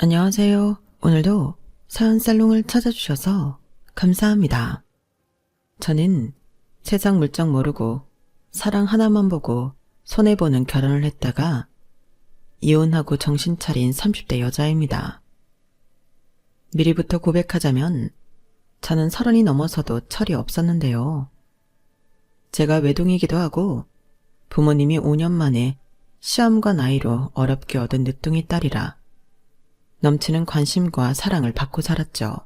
안녕하세요. 오늘도 사연살롱을 찾아주셔서 감사합니다. 저는 세상 물정 모르고 사랑 하나만 보고 손해보는 결혼을 했다가 이혼하고 정신 차린 30대 여자입니다. 미리부터 고백하자면 저는 30이 넘어서도 철이 없었는데요. 제가 외동이기도 하고 부모님이 5년 만에 시험과 나이로 어렵게 얻은 늦둥이 딸이라 넘치는 관심과 사랑을 받고 살았죠.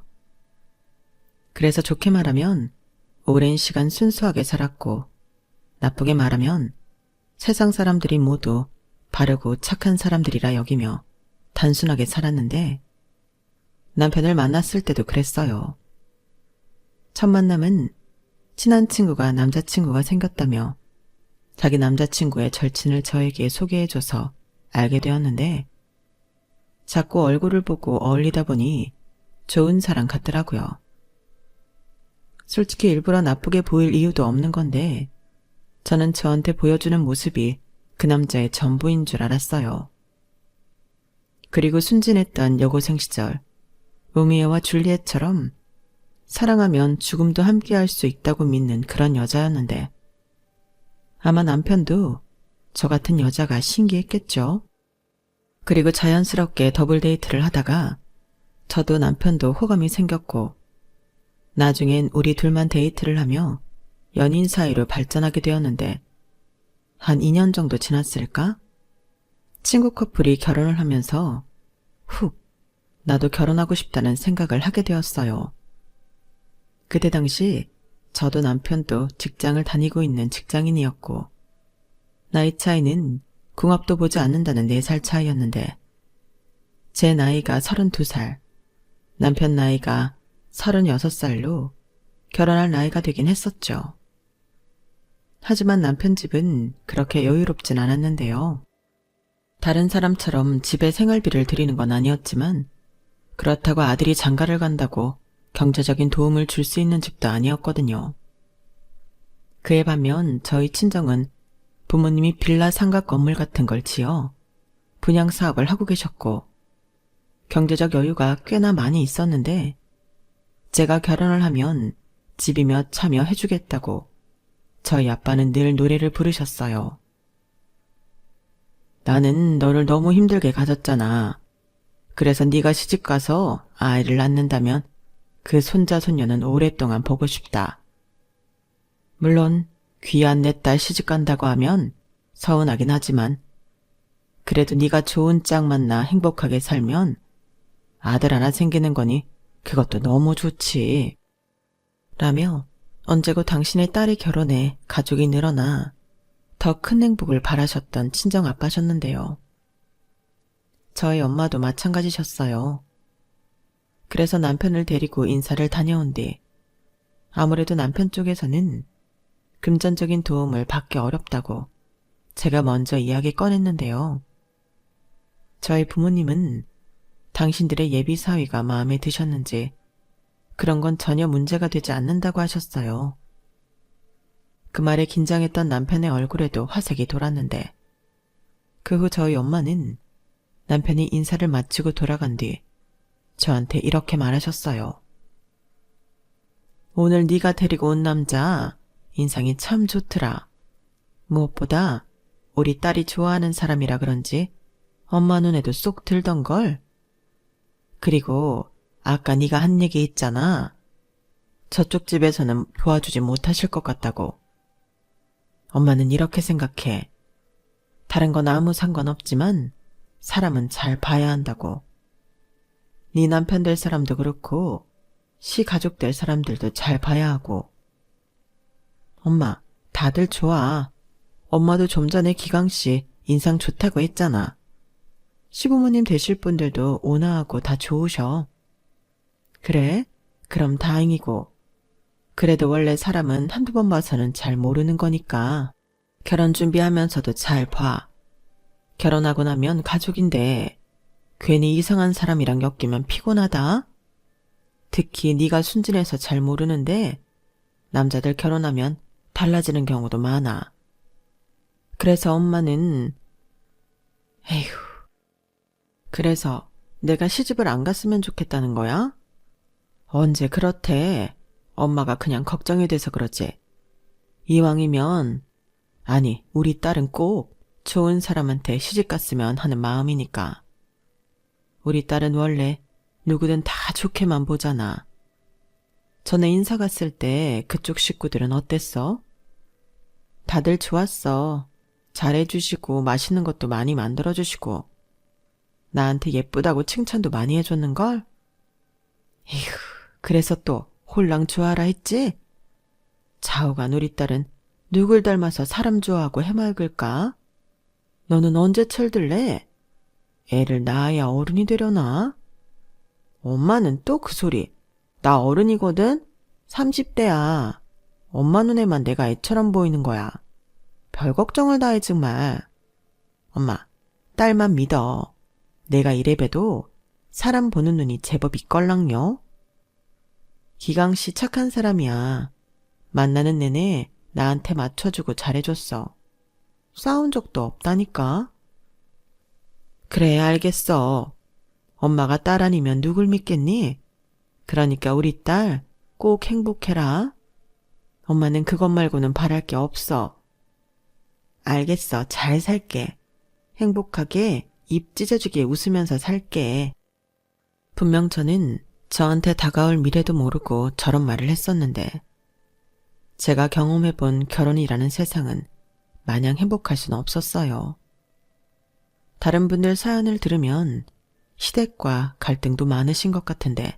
그래서 좋게 말하면 오랜 시간 순수하게 살았고, 나쁘게 말하면 세상 사람들이 모두 바르고 착한 사람들이라 여기며 단순하게 살았는데, 남편을 만났을 때도 그랬어요. 첫 만남은 친한 친구가 남자친구가 생겼다며 자기 남자친구의 절친을 저에게 소개해줘서 알게 되었는데, 자꾸 얼굴을 보고 어울리다 보니 좋은 사람 같더라고요. 솔직히 일부러 나쁘게 보일 이유도 없는 건데 저는 저한테 보여주는 모습이 그 남자의 전부인 줄 알았어요. 그리고 순진했던 여고생 시절 로미오와 줄리엣처럼 사랑하면 죽음도 함께할 수 있다고 믿는 그런 여자였는데 아마 남편도 저 같은 여자가 신기했겠죠. 그리고 자연스럽게 더블 데이트를 하다가 저도 남편도 호감이 생겼고 나중엔 우리 둘만 데이트를 하며 연인 사이로 발전하게 되었는데 한 2년 정도 지났을까? 친구 커플이 결혼을 하면서 훅 나도 결혼하고 싶다는 생각을 하게 되었어요. 그때 당시 저도 남편도 직장을 다니고 있는 직장인이었고 나이 차이는 궁합도 보지 않는다는 4살 차이였는데 제 나이가 32살, 남편 나이가 36살로 결혼할 나이가 되긴 했었죠. 하지만 남편 집은 그렇게 여유롭진 않았는데요. 다른 사람처럼 집에 생활비를 드리는 건 아니었지만 그렇다고 아들이 장가를 간다고 경제적인 도움을 줄 수 있는 집도 아니었거든요. 그에 반면 저희 친정은 부모님이 빌라 상가 건물 같은 걸 지어 분양 사업을 하고 계셨고 경제적 여유가 꽤나 많이 있었는데 제가 결혼을 하면 집이며 차며 해주겠다고 저희 아빠는 늘 노래를 부르셨어요. 나는 너를 너무 힘들게 가졌잖아. 그래서 네가 시집가서 아이를 낳는다면 그 손자 손녀는 오랫동안 보고 싶다. 물론 귀한 내 딸 시집간다고 하면 서운하긴 하지만 그래도 네가 좋은 짝 만나 행복하게 살면 아들 하나 생기는 거니 그것도 너무 좋지. 라며 언제고 당신의 딸이 결혼해 가족이 늘어나 더 큰 행복을 바라셨던 친정 아빠셨는데요. 저희 엄마도 마찬가지셨어요. 그래서 남편을 데리고 인사를 다녀온 뒤 아무래도 남편 쪽에서는 금전적인 도움을 받기 어렵다고 제가 먼저 이야기 꺼냈는데요. 저희 부모님은 당신들의 예비 사위가 마음에 드셨는지 그런 건 전혀 문제가 되지 않는다고 하셨어요. 그 말에 긴장했던 남편의 얼굴에도 화색이 돌았는데 그 후 저희 엄마는 남편이 인사를 마치고 돌아간 뒤 저한테 이렇게 말하셨어요. 오늘 네가 데리고 온 남자 인상이 참 좋더라. 무엇보다 우리 딸이 좋아하는 사람이라 그런지 엄마 눈에도 쏙 들던걸. 그리고 아까 네가 한 얘기 있잖아. 저쪽 집에서는 도와주지 못하실 것 같다고. 엄마는 이렇게 생각해. 다른 건 아무 상관없지만 사람은 잘 봐야 한다고. 네 남편 될 사람도 그렇고 시 가족 될 사람들도 잘 봐야 하고. 엄마, 다들 좋아. 엄마도 좀 전에 기강씨 인상 좋다고 했잖아. 시부모님 되실 분들도 온화하고 다 좋으셔. 그래? 그럼 다행이고. 그래도 원래 사람은 한두 번 봐서는 잘 모르는 거니까 결혼 준비하면서도 잘 봐. 결혼하고 나면 가족인데 괜히 이상한 사람이랑 엮이면 피곤하다. 특히 네가 순진해서 잘 모르는데 남자들 결혼하면 달라지는 경우도 많아. 그래서 엄마는 그래서 내가 시집을 안 갔으면 좋겠다는 거야? 언제 그렇대? 엄마가 그냥 걱정이 돼서 그러지. 이왕이면, 아니, 우리 딸은 꼭 좋은 사람한테 시집 갔으면 하는 마음이니까. 우리 딸은 원래 누구든 다 좋게만 보잖아. 전에 인사 갔을 때 그쪽 식구들은 어땠어? 다들 좋았어. 잘해주시고 맛있는 것도 많이 만들어주시고 나한테 예쁘다고 칭찬도 많이 해줬는걸? 에휴, 그래서 또 홀랑 좋아라 했지? 좌우간 우리 딸은 누굴 닮아서 사람 좋아하고 해맑을까? 너는 언제 철들래? 애를 낳아야 어른이 되려나? 엄마는 또 그 소리. 나 어른이거든? 30대야. 엄마 눈에만 내가 애처럼 보이는 거야. 별 걱정을 다 해 정말. 엄마, 딸만 믿어. 내가 이래봬도 사람 보는 눈이 제법 있걸랑요. 기강씨 착한 사람이야. 만나는 내내 나한테 맞춰주고 잘해줬어. 싸운 적도 없다니까. 그래, 알겠어. 엄마가 딸 아니면 누굴 믿겠니? 그러니까 우리 딸 꼭 행복해라. 엄마는 그것 말고는 바랄 게 없어. 알겠어. 잘 살게. 행복하게 입 찢어지게 웃으면서 살게. 분명 저는 저한테 다가올 미래도 모르고 저런 말을 했었는데 제가 경험해본 결혼이라는 세상은 마냥 행복할 수는 없었어요. 다른 분들 사연을 들으면 시댁과 갈등도 많으신 것 같은데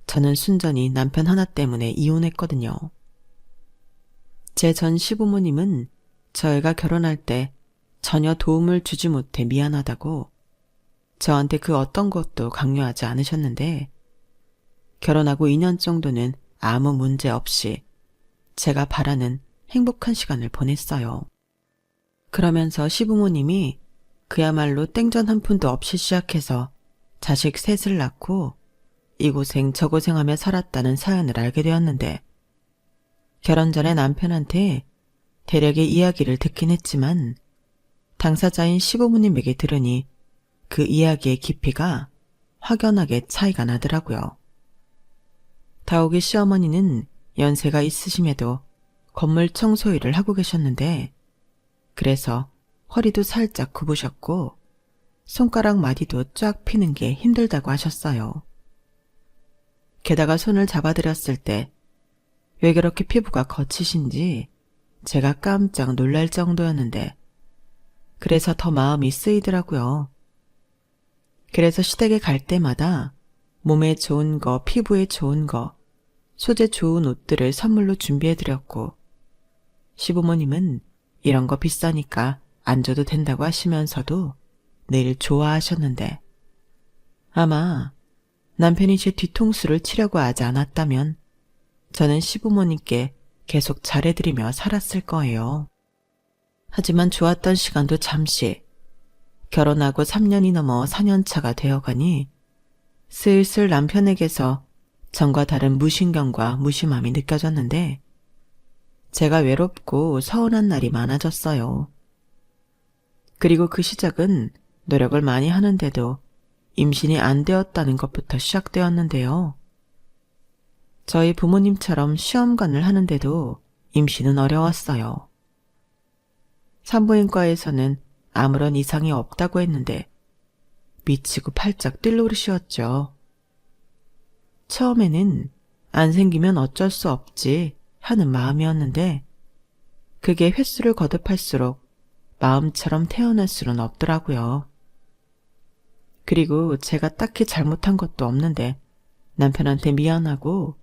저는 순전히 남편 하나 때문에 이혼했거든요. 제 전 시부모님은 저희가 결혼할 때 전혀 도움을 주지 못해 미안하다고 저한테 그 어떤 것도 강요하지 않으셨는데 결혼하고 2년 정도는 아무 문제 없이 제가 바라는 행복한 시간을 보냈어요. 그러면서 시부모님이 그야말로 땡전 한 푼도 없이 시작해서 자식 셋을 낳고 이고생 저고생하며 살았다는 사연을 알게 되었는데 결혼 전에 남편한테 대략의 이야기를 듣긴 했지만 당사자인 시부모님에게 들으니 그 이야기의 깊이가 확연하게 차이가 나더라고요. 다오기 시어머니는 연세가 있으심에도 건물 청소 일을 하고 계셨는데 그래서 허리도 살짝 굽으셨고 손가락 마디도 쫙 피는 게 힘들다고 하셨어요. 게다가 손을 잡아드렸을 때 왜 그렇게 피부가 거치신지 제가 깜짝 놀랄 정도였는데 그래서 더 마음이 쓰이더라고요. 그래서 시댁에 갈 때마다 몸에 좋은 거, 피부에 좋은 거, 소재 좋은 옷들을 선물로 준비해드렸고 시부모님은 이런 거 비싸니까 안 줘도 된다고 하시면서도 늘 좋아하셨는데 아마 남편이 제 뒤통수를 치려고 하지 않았다면 저는 시부모님께 계속 잘해드리며 살았을 거예요. 하지만 좋았던 시간도 잠시 결혼하고 3년이 넘어 4년차가 되어가니 슬슬 남편에게서 전과 다른 무신경과 무심함이 느껴졌는데 제가 외롭고 서운한 날이 많아졌어요. 그리고 그 시작은 노력을 많이 하는데도 임신이 안 되었다는 것부터 시작되었는데요. 저희 부모님처럼 시험관을 하는데도 임신은 어려웠어요. 산부인과에서는 아무런 이상이 없다고 했는데 미치고 팔짝 뛸 노릇이었죠. 처음에는 안 생기면 어쩔 수 없지 하는 마음이었는데 그게 횟수를 거듭할수록 마음처럼 태어날 수는 없더라고요. 그리고 제가 딱히 잘못한 것도 없는데 남편한테 미안하고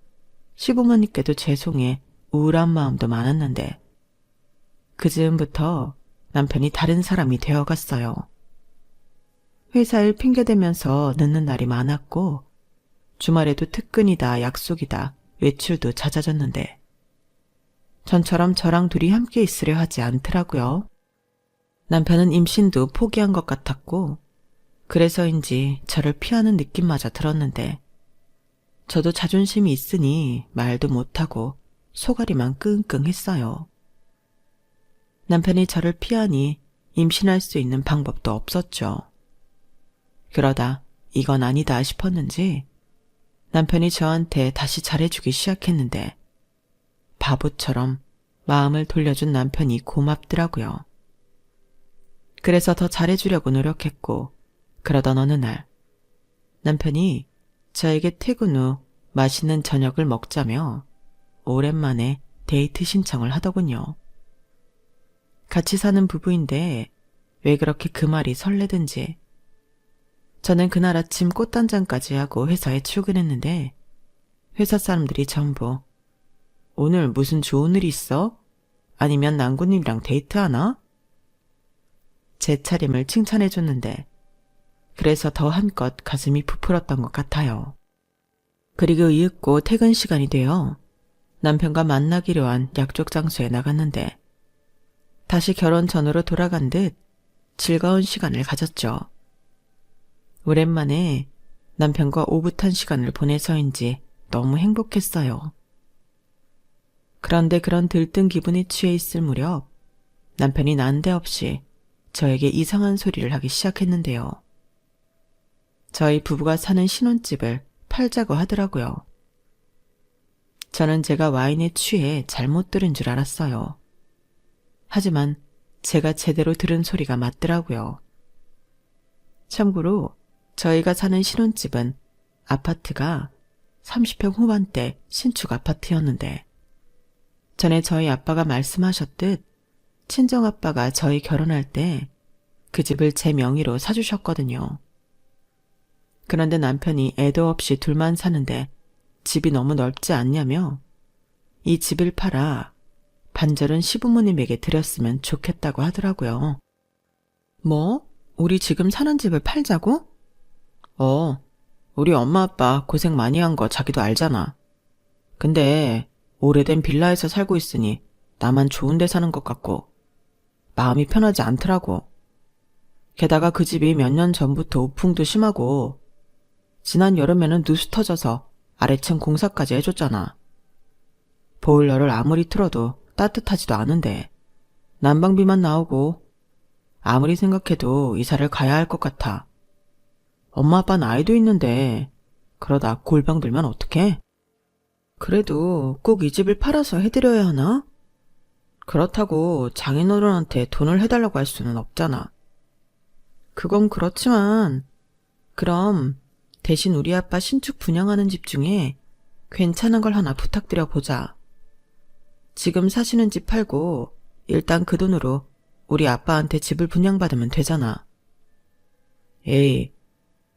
시부모님께도 죄송해 우울한 마음도 많았는데 그 즈음부터 남편이 다른 사람이 되어갔어요. 회사 일 핑계대면서 늦는 날이 많았고 주말에도 특근이다 약속이다 외출도 잦아졌는데 전처럼 저랑 둘이 함께 있으려 하지 않더라고요. 남편은 임신도 포기한 것 같았고 그래서인지 저를 피하는 느낌마저 들었는데 저도 자존심이 있으니 말도 못하고 소가리만 끙끙했어요. 남편이 저를 피하니 임신할 수 있는 방법도 없었죠. 그러다 이건 아니다 싶었는지 남편이 저한테 다시 잘해주기 시작했는데 바보처럼 마음을 돌려준 남편이 고맙더라고요. 그래서 더 잘해주려고 노력했고 그러던 어느 날 남편이 저에게 퇴근 후 맛있는 저녁을 먹자며 오랜만에 데이트 신청을 하더군요. 같이 사는 부부인데 왜 그렇게 그 말이 설레든지. 저는 그날 아침 꽃단장까지 하고 회사에 출근했는데 회사 사람들이 전부 오늘 무슨 좋은 일 있어? 아니면 남구님이랑 데이트하나? 제 차림을 칭찬해줬는데 그래서 더 한껏 가슴이 부풀었던 것 같아요. 그리고 이윽고 퇴근 시간이 되어 남편과 만나기로 한 약속 장소에 나갔는데 다시 결혼 전으로 돌아간 듯 즐거운 시간을 가졌죠. 오랜만에 남편과 오붓한 시간을 보내서인지 너무 행복했어요. 그런데 그런 들뜬 기분에 취해 있을 무렵 남편이 난데없이 저에게 이상한 소리를 하기 시작했는데요. 저희 부부가 사는 신혼집을 팔자고 하더라고요. 저는 제가 와인에 취해 잘못 들은 줄 알았어요. 하지만 제가 제대로 들은 소리가 맞더라고요. 참고로 저희가 사는 신혼집은 아파트가 30평 후반대 신축 아파트였는데 전에 저희 아빠가 말씀하셨듯 친정아빠가 저희 결혼할 때 그 집을 제 명의로 사주셨거든요. 그런데 남편이 애도 없이 둘만 사는데 집이 너무 넓지 않냐며 이 집을 팔아 반절은 시부모님에게 드렸으면 좋겠다고 하더라고요. 뭐? 우리 지금 사는 집을 팔자고? 우리 엄마 아빠 고생 많이 한 거 자기도 알잖아. 근데 오래된 빌라에서 살고 있으니 나만 좋은 데 사는 것 같고 마음이 편하지 않더라고. 게다가 그 집이 몇 년 전부터 우풍도 심하고 지난 여름에는 누수 터져서 아래층 공사까지 해줬잖아. 보일러를 아무리 틀어도 따뜻하지도 않은데 난방비만 나오고 아무리 생각해도 이사를 가야 할 것 같아. 엄마 아빠는 아이도 있는데 그러다 골병 들면 어떡해? 그래도 꼭 이 집을 팔아서 해드려야 하나? 그렇다고 장인어른한테 돈을 해달라고 할 수는 없잖아. 그건 그렇지만 그럼 대신 우리 아빠 신축 분양하는 집 중에 괜찮은 걸 하나 부탁드려 보자. 지금 사시는 집 팔고 일단 그 돈으로 우리 아빠한테 집을 분양받으면 되잖아. 에이,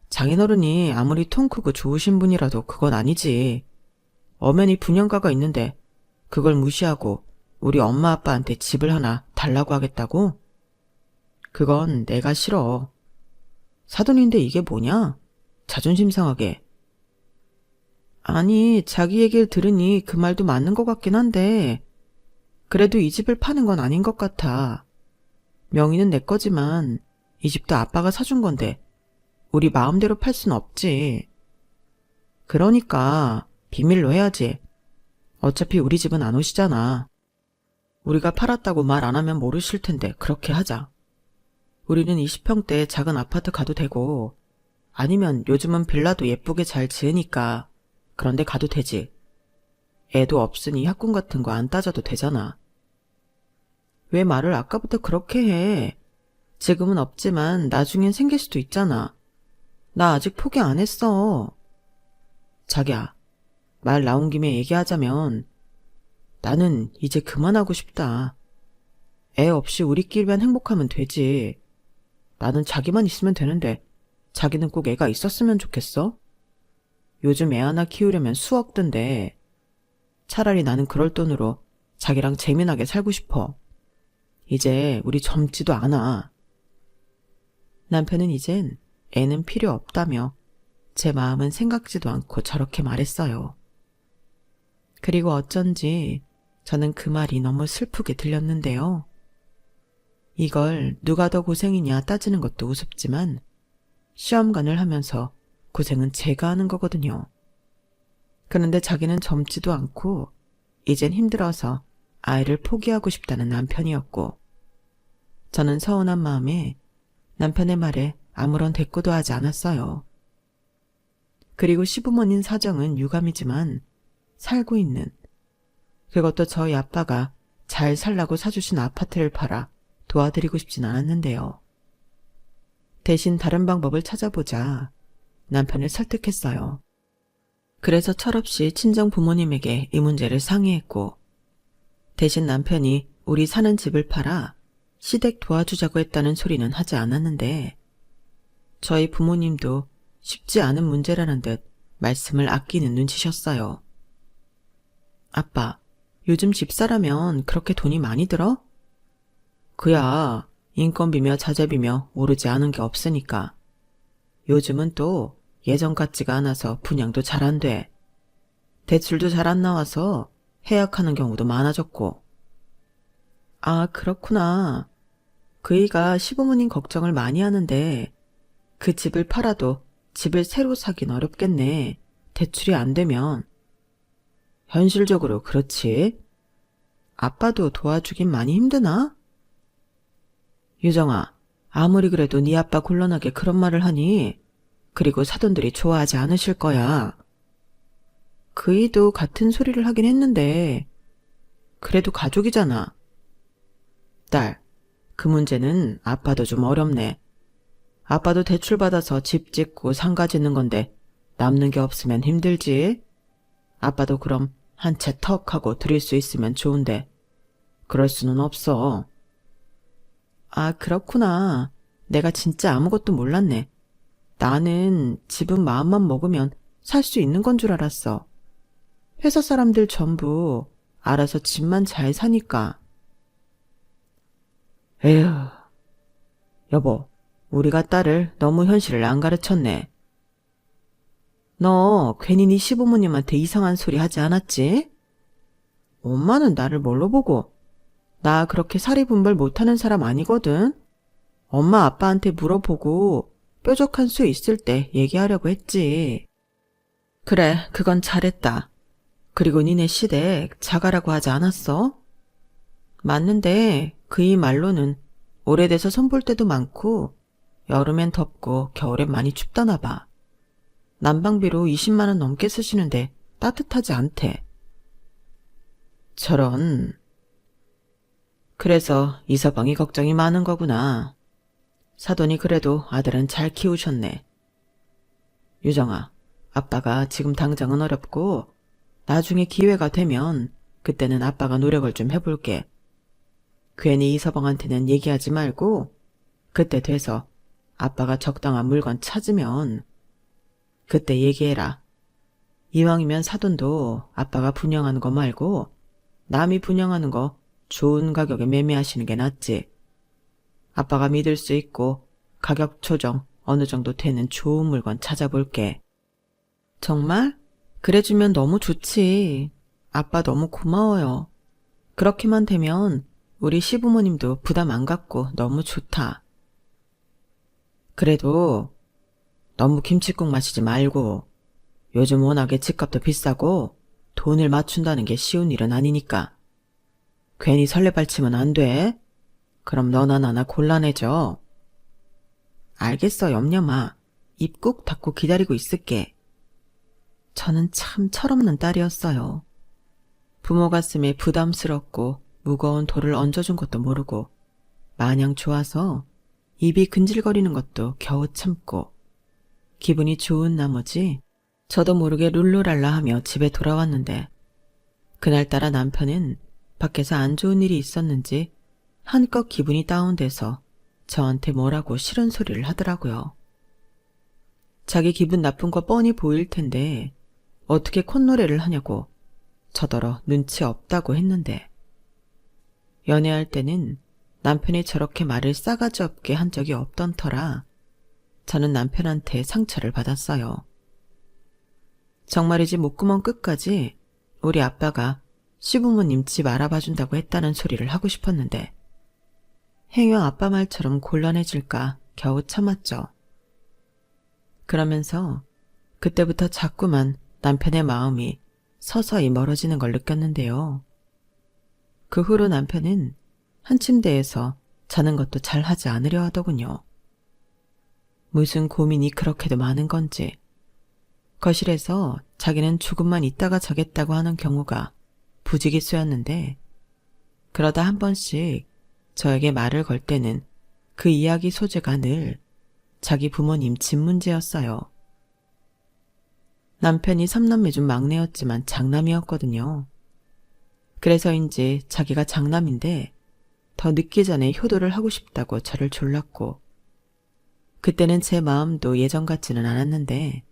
장인어른이 아무리 통 크고 좋으신 분이라도 그건 아니지. 엄연히 분양가가 있는데 그걸 무시하고 우리 엄마 아빠한테 집을 하나 달라고 하겠다고? 그건 내가 싫어. 사돈인데 이게 뭐냐? 자존심 상하게. 아니, 자기 얘기를 들으니 그 말도 맞는 것 같긴 한데 그래도 이 집을 파는 건 아닌 것 같아. 명의는 내 거지만 이 집도 아빠가 사준 건데 우리 마음대로 팔 순 없지. 그러니까 비밀로 해야지. 어차피 우리 집은 안 오시잖아. 우리가 팔았다고 말 안 하면 모르실 텐데 그렇게 하자. 우리는 20평대 작은 아파트 가도 되고 아니면 요즘은 빌라도 예쁘게 잘 지으니까 그런데 가도 되지. 애도 없으니 학군 같은 거 안 따져도 되잖아. 왜 말을 아까부터 그렇게 해? 지금은 없지만 나중엔 생길 수도 있잖아. 나 아직 포기 안 했어. 자기야, 말 나온 김에 얘기하자면 나는 이제 그만하고 싶다. 애 없이 우리끼리만 행복하면 되지. 나는 자기만 있으면 되는데 자기는 꼭 애가 있었으면 좋겠어? 요즘 애 하나 키우려면 수억 든데 차라리 나는 그럴 돈으로 자기랑 재미나게 살고 싶어. 이제 우리 젊지도 않아. 남편은 이젠 애는 필요 없다며 제 마음은 생각지도 않고 저렇게 말했어요. 그리고 어쩐지 저는 그 말이 너무 슬프게 들렸는데요. 이걸 누가 더 고생이냐 따지는 것도 우습지만 시험관을 하면서 고생은 제가 하는 거거든요. 그런데 자기는 젊지도 않고 이젠 힘들어서 아이를 포기하고 싶다는 남편이었고 저는 서운한 마음에 남편의 말에 아무런 대꾸도 하지 않았어요. 그리고 시부모님 사정은 유감이지만 살고 있는, 그것도 저희 아빠가 잘 살라고 사주신 아파트를 팔아 도와드리고 싶진 않았는데요. 대신 다른 방법을 찾아보자 남편을 설득했어요. 그래서 철없이 친정 부모님에게 이 문제를 상의했고, 대신 남편이 우리 사는 집을 팔아 시댁 도와주자고 했다는 소리는 하지 않았는데, 저희 부모님도 쉽지 않은 문제라는 듯 말씀을 아끼는 눈치셨어요. 아빠, 요즘 집사라면 그렇게 돈이 많이 들어? 그야 인건비며 자재비며 오르지 않은 게 없으니까. 요즘은 또 예전 같지가 않아서 분양도 잘 안 돼. 대출도 잘 안 나와서 해약하는 경우도 많아졌고. 아, 그렇구나. 그이가 시부모님 걱정을 많이 하는데 그 집을 팔아도 집을 새로 사긴 어렵겠네. 대출이 안 되면. 현실적으로 그렇지. 아빠도 도와주긴 많이 힘드나? 유정아, 아무리 그래도 네 아빠 곤란하게 그런 말을 하니 그리고 사돈들이 좋아하지 않으실 거야. 그이도 같은 소리를 하긴 했는데 그래도 가족이잖아. 딸, 그 문제는 아빠도 좀 어렵네. 아빠도 대출받아서 집 짓고 상가 짓는 건데 남는 게 없으면 힘들지. 아빠도 그럼 한 채 턱 하고 드릴 수 있으면 좋은데 그럴 수는 없어. 아, 그렇구나. 내가 진짜 아무것도 몰랐네. 나는 집은 마음만 먹으면 살 수 있는 건 줄 알았어. 회사 사람들 전부 알아서 집만 잘 사니까. 에휴, 여보, 우리가 딸을 너무 현실을 안 가르쳤네. 너 괜히 네 시부모님한테 이상한 소리 하지 않았지? 엄마는 나를 뭘로 보고? 나 그렇게 사리분별 못하는 사람 아니거든. 엄마 아빠한테 물어보고 뾰족한 수 있을 때 얘기하려고 했지. 그래, 그건 잘했다. 그리고 니네 시댁 자가라고 하지 않았어? 맞는데 그이 말로는 오래돼서 손볼 때도 많고 여름엔 덥고 겨울엔 많이 춥다나 봐. 난방비로 20만 원 넘게 쓰시는데 따뜻하지 않대. 저런. 그래서 이서방이 걱정이 많은 거구나. 사돈이 그래도 아들은 잘 키우셨네. 유정아, 아빠가 지금 당장은 어렵고 나중에 기회가 되면 그때는 아빠가 노력을 좀 해볼게. 괜히 이서방한테는 얘기하지 말고 그때 돼서 아빠가 적당한 물건 찾으면 그때 얘기해라. 이왕이면 사돈도 아빠가 분양하는 거 말고 남이 분양하는 거 좋은 가격에 매매하시는 게 낫지. 아빠가 믿을 수 있고 가격 조정 어느 정도 되는 좋은 물건 찾아볼게. 정말? 그래주면 너무 좋지. 아빠 너무 고마워요. 그렇게만 되면 우리 시부모님도 부담 안 갖고 너무 좋다. 그래도 너무 김칫국 마시지 말고 요즘 워낙에 집값도 비싸고 돈을 맞춘다는 게 쉬운 일은 아니니까. 괜히 설레발치면 안 돼. 그럼 너나 나나 곤란해져. 알겠어, 염려마. 입 꾹 닫고 기다리고 있을게. 저는 참 철없는 딸이었어요. 부모 가슴에 부담스럽고 무거운 돌을 얹어준 것도 모르고 마냥 좋아서 입이 근질거리는 것도 겨우 참고 기분이 좋은 나머지 저도 모르게 룰루랄라 하며 집에 돌아왔는데 그날따라 남편은 밖에서 안 좋은 일이 있었는지 한껏 기분이 다운돼서 저한테 뭐라고 싫은 소리를 하더라고요. 자기 기분 나쁜 거 뻔히 보일 텐데 어떻게 콧노래를 하냐고 저더러 눈치 없다고 했는데 연애할 때는 남편이 저렇게 말을 싸가지 없게 한 적이 없던 터라 저는 남편한테 상처를 받았어요. 정말이지 목구멍 끝까지 우리 아빠가 시부모님 집 알아봐준다고 했다는 소리를 하고 싶었는데 행여 아빠 말처럼 곤란해질까 겨우 참았죠. 그러면서 그때부터 자꾸만 남편의 마음이 서서히 멀어지는 걸 느꼈는데요. 그 후로 남편은 한 침대에서 자는 것도 잘 하지 않으려 하더군요. 무슨 고민이 그렇게도 많은 건지 거실에서 자기는 조금만 있다가 자겠다고 하는 경우가 부지기수였는데, 그러다 한 번씩 저에게 말을 걸 때는 그 이야기 소재가 늘 자기 부모님 집 문제였어요. 남편이 3남매 중 막내였지만 장남이었거든요. 그래서인지 자기가 장남인데 더 늦기 전에 효도를 하고 싶다고 저를 졸랐고, 그때는 제 마음도 예전 같지는 않았는데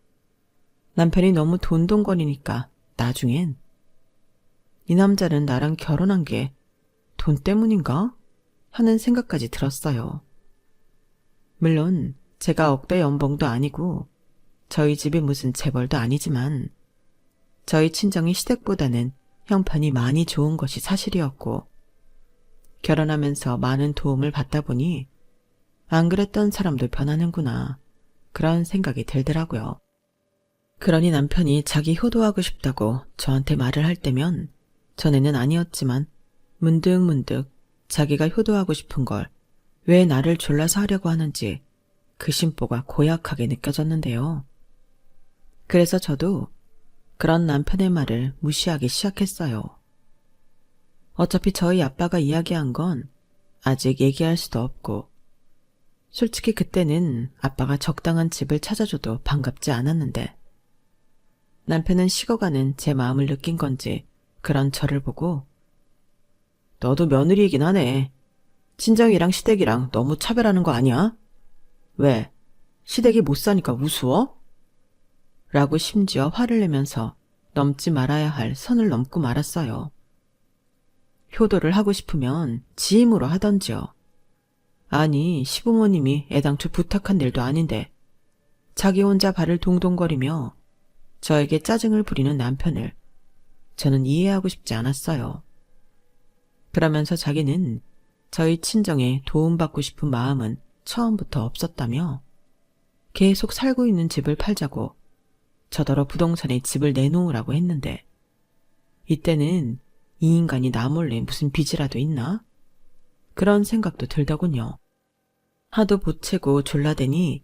남편이 너무 돈돈거리니까 나중엔 이 남자는 나랑 결혼한 게 돈 때문인가? 하는 생각까지 들었어요. 물론 제가 억대 연봉도 아니고 저희 집이 무슨 재벌도 아니지만 저희 친정이 시댁보다는 형편이 많이 좋은 것이 사실이었고, 결혼하면서 많은 도움을 받다 보니 안 그랬던 사람도 변하는구나, 그런 생각이 들더라고요. 그러니 남편이 자기 효도하고 싶다고 저한테 말을 할 때면 전에는 아니었지만 문득문득 자기가 효도하고 싶은 걸 왜 나를 졸라서 하려고 하는지 그 심보가 고약하게 느껴졌는데요. 그래서 저도 그런 남편의 말을 무시하기 시작했어요. 어차피 저희 아빠가 이야기한 건 아직 얘기할 수도 없고, 솔직히 그때는 아빠가 적당한 집을 찾아줘도 반갑지 않았는데, 남편은 식어가는 제 마음을 느낀 건지 그런 저를 보고 너도 며느리이긴 하네. 친정이랑 시댁이랑 너무 차별하는 거 아니야? 왜? 시댁이 못 사니까 우스워? 라고 심지어 화를 내면서 넘지 말아야 할 선을 넘고 말았어요. 효도를 하고 싶으면 지임으로 하던지요. 아니, 시부모님이 애당초 부탁한 일도 아닌데 자기 혼자 발을 동동거리며 저에게 짜증을 부리는 남편을 저는 이해하고 싶지 않았어요. 그러면서 자기는 저희 친정에 도움받고 싶은 마음은 처음부터 없었다며 계속 살고 있는 집을 팔자고 저더러 부동산에 집을 내놓으라고 했는데, 이때는 이 인간이 나 몰래 무슨 빚이라도 있나? 그런 생각도 들더군요. 하도 보채고 졸라대니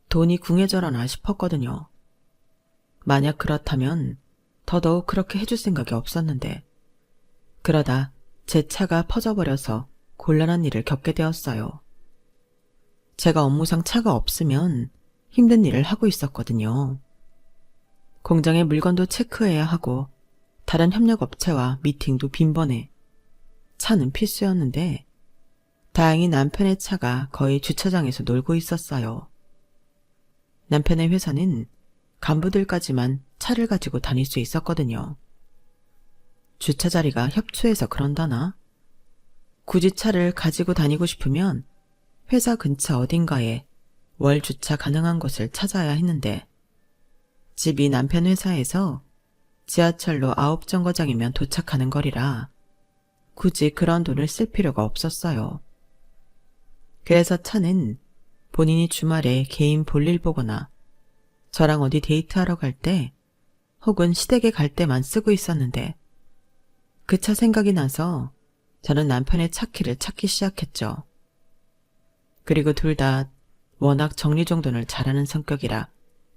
돈이 궁해져라나 싶었거든요. 만약 그렇다면 더더욱 그렇게 해줄 생각이 없었는데, 그러다 제 차가 퍼져버려서 곤란한 일을 겪게 되었어요. 제가 업무상 차가 없으면 힘든 일을 하고 있었거든요. 공장의 물건도 체크해야 하고 다른 협력업체와 미팅도 빈번해 차는 필수였는데, 다행히 남편의 차가 거의 주차장에서 놀고 있었어요. 남편의 회사는 간부들까지만 차를 가지고 다닐 수 있었거든요. 주차 자리가 협소해서 그런다나? 굳이 차를 가지고 다니고 싶으면 회사 근처 어딘가에 월 주차 가능한 곳을 찾아야 했는데, 집이 남편 회사에서 지하철로 9정거장이면 도착하는 거리라 굳이 그런 돈을 쓸 필요가 없었어요. 그래서 차는 본인이 주말에 개인 볼일 보거나 저랑 어디 데이트하러 갈 때 혹은 시댁에 갈 때만 쓰고 있었는데, 그 차 생각이 나서 저는 남편의 차 키를 찾기 시작했죠. 그리고 둘 다 워낙 정리정돈을 잘하는 성격이라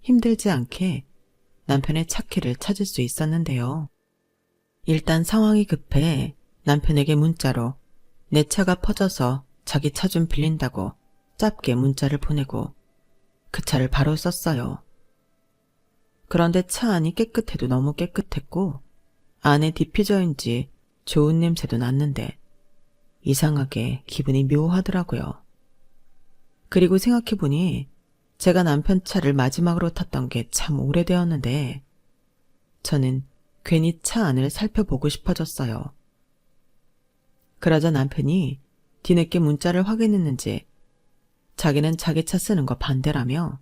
힘들지 않게 남편의 차 키를 찾을 수 있었는데요. 일단 상황이 급해 남편에게 문자로 내 차가 퍼져서 자기 차 좀 빌린다고 짧게 문자를 보내고 그 차를 바로 썼어요. 그런데 차 안이 깨끗해도 너무 깨끗했고 안에 디퓨저인지 좋은 냄새도 났는데 이상하게 기분이 묘하더라고요. 그리고 생각해보니 제가 남편 차를 마지막으로 탔던 게 참 오래되었는데 저는 괜히 차 안을 살펴보고 싶어졌어요. 그러자 남편이 뒤늦게 문자를 확인했는지 자기는 자기 차 쓰는 거 반대라며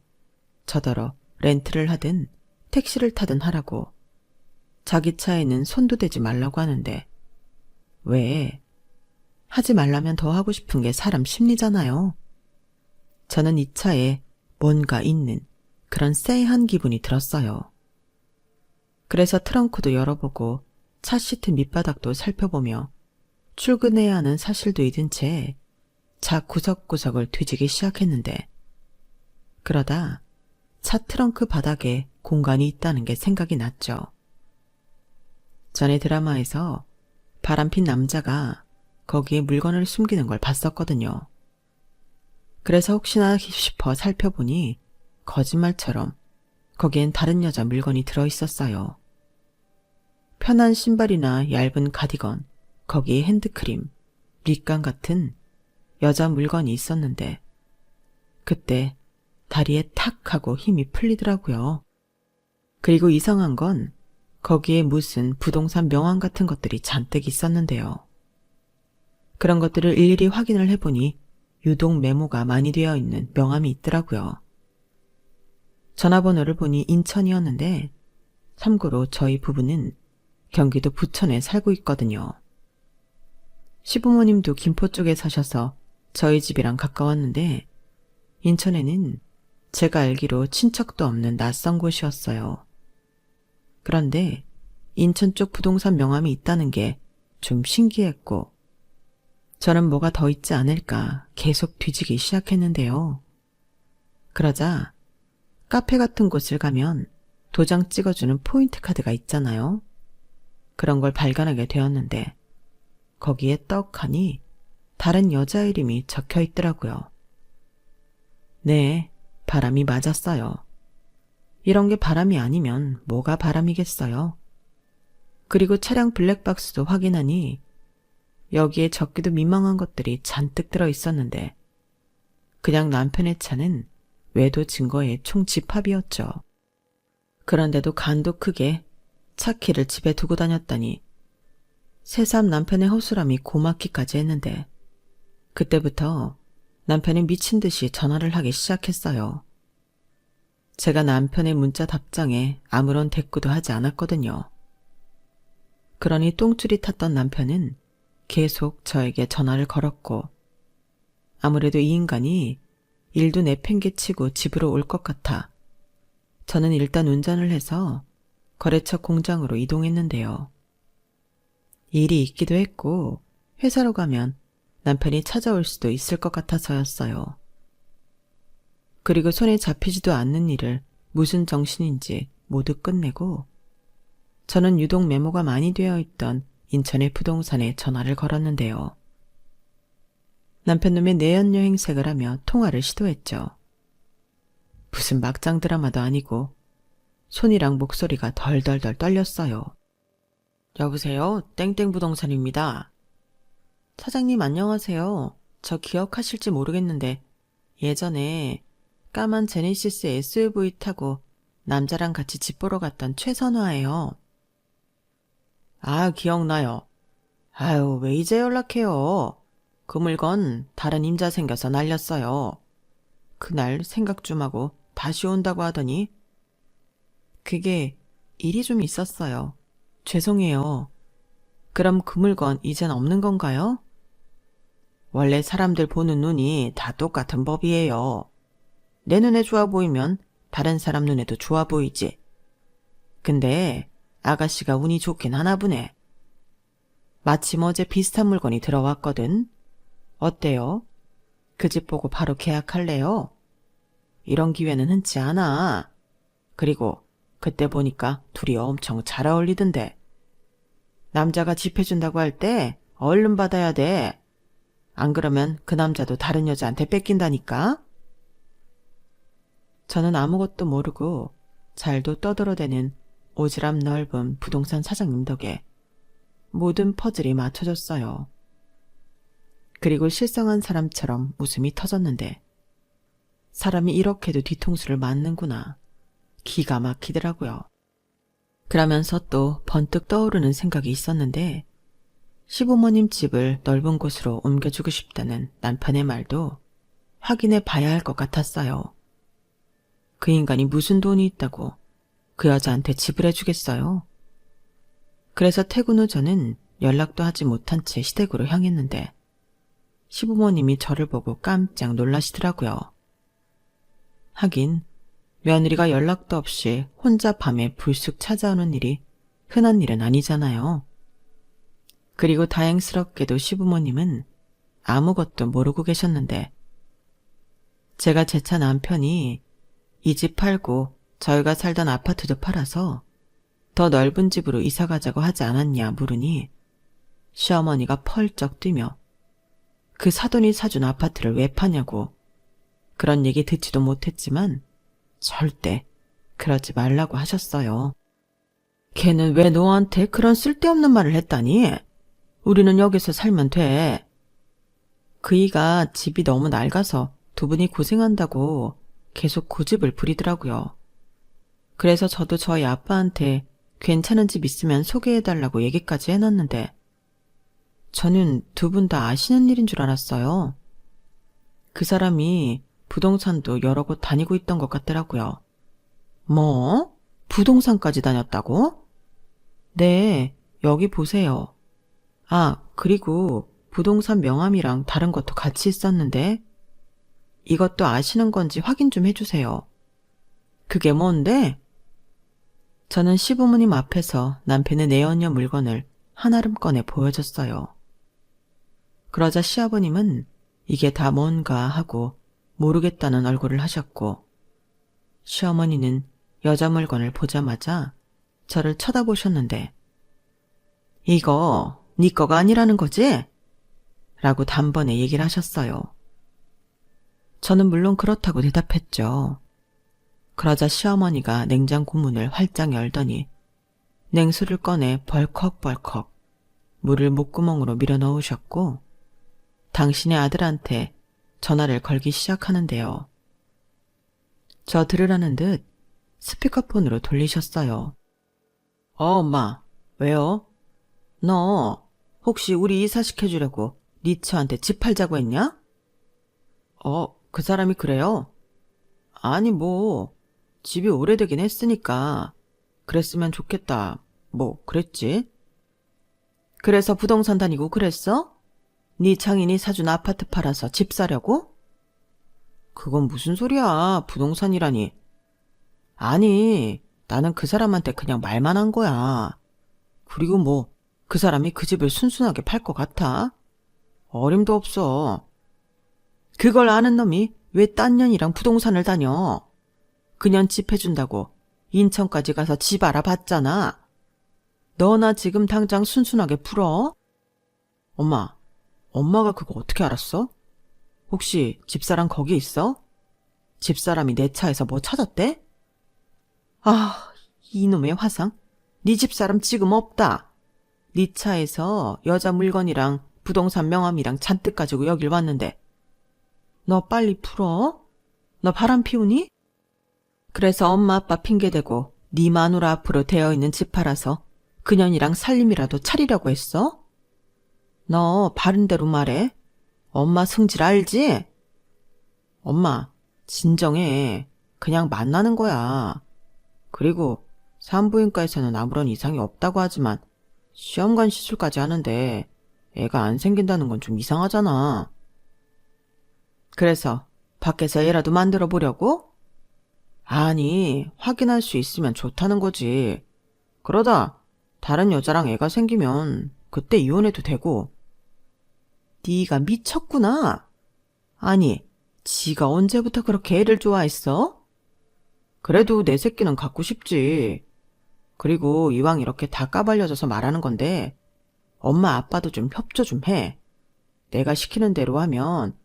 저더러 렌트를 하든 택시를 타든 하라고, 자기 차에는 손도 대지 말라고 하는데 왜? 하지 말라면 더 하고 싶은 게 사람 심리잖아요. 저는 이 차에 뭔가 있는 그런 쎄한 기분이 들었어요. 그래서 트렁크도 열어보고 차 시트 밑바닥도 살펴보며 출근해야 하는 사실도 잊은 채 차 구석구석을 뒤지기 시작했는데, 그러다 차 트렁크 바닥에 공간이 있다는 게 생각이 났죠. 전에 드라마에서 바람핀 남자가 거기에 물건을 숨기는 걸 봤었거든요. 그래서 혹시나 싶어 살펴보니 거짓말처럼 거기엔 다른 여자 물건이 들어있었어요. 편한 신발이나 얇은 가디건, 거기에 핸드크림, 립감 같은 여자 물건이 있었는데 그때 다리에 탁 하고 힘이 풀리더라고요. 그리고 이상한 건 거기에 무슨 부동산 명함 같은 것들이 잔뜩 있었는데요. 그런 것들을 일일이 확인을 해보니 유독 메모가 많이 되어 있는 명함이 있더라고요. 전화번호를 보니 인천이었는데 참고로 저희 부부는 경기도 부천에 살고 있거든요. 시부모님도 김포 쪽에 사셔서 저희 집이랑 가까웠는데 인천에는 제가 알기로 친척도 없는 낯선 곳이었어요. 그런데 인천 쪽 부동산 명함이 있다는 게 좀 신기했고 저는 뭐가 더 있지 않을까 계속 뒤지기 시작했는데요. 그러자 카페 같은 곳을 가면 도장 찍어주는 포인트 카드가 있잖아요. 그런 걸 발견하게 되었는데 거기에 떡하니 다른 여자 이름이 적혀 있더라고요. 네, 바람이 맞았어요. 이런 게 바람이 아니면 뭐가 바람이겠어요. 그리고 차량 블랙박스도 확인하니 여기에 적기도 민망한 것들이 잔뜩 들어 있었는데 그냥 남편의 차는 외도 증거의 총집합이었죠. 그런데도 간도 크게 차 키를 집에 두고 다녔다니 새삼 남편의 허술함이 고맙기까지 했는데 그때부터 남편이 미친 듯이 전화를 하기 시작했어요. 제가 남편의 문자 답장에 아무런 대꾸도 하지 않았거든요. 그러니 똥줄이 탔던 남편은 계속 저에게 전화를 걸었고 아무래도 이 인간이 일도 내팽개치고 집으로 올 것 같아 저는 일단 운전을 해서 거래처 공장으로 이동했는데요. 일이 있기도 했고 회사로 가면 남편이 찾아올 수도 있을 것 같아서였어요. 그리고 손에 잡히지도 않는 일을 무슨 정신인지 모두 끝내고 저는 유독 메모가 많이 되어 있던 인천의 부동산에 전화를 걸었는데요. 남편놈의 내연여행색을 하며 통화를 시도했죠. 무슨 막장 드라마도 아니고 손이랑 목소리가 덜덜덜 떨렸어요. 여보세요? 땡땡 부동산입니다. 사장님 안녕하세요. 저 기억하실지 모르겠는데 예전에 까만 제네시스 SUV 타고 남자랑 같이 집 보러 갔던 최선화예요. 아, 기억나요. 아유, 왜 이제 연락해요. 그 물건 다른 임자 생겨서 날렸어요. 그날 생각 좀 하고 다시 온다고 하더니 그게 일이 좀 있었어요. 죄송해요. 그럼 그 물건 이젠 없는 건가요? 원래 사람들 보는 눈이 다 똑같은 법이에요. 내 눈에 좋아 보이면 다른 사람 눈에도 좋아 보이지. 근데 아가씨가 운이 좋긴 하나 보네. 마침 어제 비슷한 물건이 들어왔거든. 어때요? 그 집 보고 바로 계약할래요? 이런 기회는 흔치 않아. 그리고 그때 보니까 둘이 엄청 잘 어울리던데. 남자가 집 해준다고 할 때 얼른 받아야 돼. 안 그러면 그 남자도 다른 여자한테 뺏긴다니까. 저는 아무것도 모르고 잘도 떠들어대는 오지랖 넓은 부동산 사장님 덕에 모든 퍼즐이 맞춰졌어요. 그리고 실성한 사람처럼 웃음이 터졌는데 사람이 이렇게도 뒤통수를 맞는구나. 기가 막히더라고요. 그러면서 또 번뜩 떠오르는 생각이 있었는데 시부모님 집을 넓은 곳으로 옮겨주고 싶다는 남편의 말도 확인해 봐야 할 것 같았어요. 그 인간이 무슨 돈이 있다고 그 여자한테 집을 해주겠어요? 그래서 퇴근 후 저는 연락도 하지 못한 채 시댁으로 향했는데 시부모님이 저를 보고 깜짝 놀라시더라고요. 하긴 며느리가 연락도 없이 혼자 밤에 불쑥 찾아오는 일이 흔한 일은 아니잖아요. 그리고 다행스럽게도 시부모님은 아무것도 모르고 계셨는데 제가 제 차 남편이 이 집 팔고 저희가 살던 아파트도 팔아서 더 넓은 집으로 이사 가자고 하지 않았냐 물으니 시어머니가 펄쩍 뛰며 그 사돈이 사준 아파트를 왜 파냐고 그런 얘기 듣지도 못했지만 절대 그러지 말라고 하셨어요. 걔는 왜 너한테 그런 쓸데없는 말을 했다니? 우리는 여기서 살면 돼. 그이가 집이 너무 낡아서 두 분이 고생한다고 계속 고집을 부리더라고요. 그래서 저도 저희 아빠한테 괜찮은 집 있으면 소개해달라고 얘기까지 해놨는데 저는 두 분 다 아시는 일인 줄 알았어요. 그 사람이 부동산도 여러 곳 다니고 있던 것 같더라고요. 뭐? 부동산까지 다녔다고? 네, 여기 보세요. 아, 그리고 부동산 명함이랑 다른 것도 같이 있었는데 이것도 아시는 건지 확인 좀 해주세요. 그게 뭔데? 저는 시부모님 앞에서 남편의 내연녀 물건을 한아름 꺼내 보여줬어요. 그러자 시아버님은 이게 다 뭔가 하고 모르겠다는 얼굴을 하셨고 시어머니는 여자 물건을 보자마자 저를 쳐다보셨는데 이거 네 거가 아니라는 거지? 라고 단번에 얘기를 하셨어요. 저는 물론 그렇다고 대답했죠. 그러자 시어머니가 냉장고 문을 활짝 열더니 냉수를 꺼내 벌컥벌컥 물을 목구멍으로 밀어 넣으셨고 당신의 아들한테 전화를 걸기 시작하는데요. 저 들으라는 듯 스피커폰으로 돌리셨어요. 엄마, 왜요? 너 혹시 우리 이사시켜주려고 네 처한테 집 팔자고 했냐? 그 사람이 그래요? 아니 뭐 집이 오래되긴 했으니까 그랬으면 좋겠다. 뭐 그랬지? 그래서 부동산 다니고 그랬어? 네 장인이 사준 아파트 팔아서 집 사려고? 그건 무슨 소리야. 부동산이라니. 아니 나는 그 사람한테 그냥 말만 한 거야. 그리고 뭐 그 사람이 그 집을 순순하게 팔 것 같아? 어림도 없어. 그걸 아는 놈이 왜 딴 년이랑 부동산을 다녀? 그년 집 해준다고 인천까지 가서 집 알아봤잖아. 너나 지금 당장 순순하게 풀어? 엄마가 그거 어떻게 알았어? 혹시 집사람 거기 있어? 집사람이 내 차에서 뭐 찾았대? 아, 이놈의 화상. 네 집사람 지금 없다. 네 차에서 여자 물건이랑 부동산 명함이랑 잔뜩 가지고 여길 왔는데 너 빨리 풀어? 너 바람 피우니? 그래서 엄마 아빠 핑계대고 네 마누라 앞으로 되어있는 집 팔아서 그년이랑 살림이라도 차리려고 했어? 너 바른 대로 말해. 엄마 성질 알지? 엄마, 진정해. 그냥 만나는 거야. 그리고 산부인과에서는 아무런 이상이 없다고 하지만 시험관 시술까지 하는데 애가 안 생긴다는 건 좀 이상하잖아. 그래서 밖에서 애라도 만들어 보려고? 아니, 확인할 수 있으면 좋다는 거지. 그러다 다른 여자랑 애가 생기면 그때 이혼해도 되고. 네가 미쳤구나. 아니, 지가 언제부터 그렇게 애를 좋아했어? 그래도 내 새끼는 갖고 싶지. 그리고 이왕 이렇게 다 까발려져서 말하는 건데 엄마 아빠도 좀 협조 좀 해. 내가 시키는 대로 하면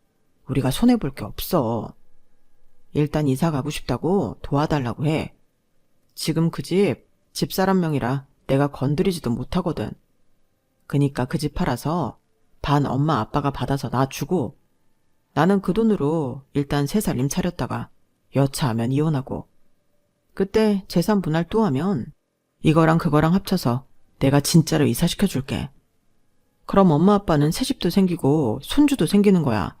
우리가 손해볼 게 없어. 일단 이사 가고 싶다고 도와달라고 해. 지금 그 집 집사람 명이라 내가 건드리지도 못하거든. 그니까 그 집 팔아서 반 엄마 아빠가 받아서 나 주고 나는 그 돈으로 일단 새 살림 차렸다가 여차하면 이혼하고 그때 재산 분할 또 하면 이거랑 그거랑 합쳐서 내가 진짜로 이사시켜줄게. 그럼 엄마 아빠는 새 집도 생기고 손주도 생기는 거야.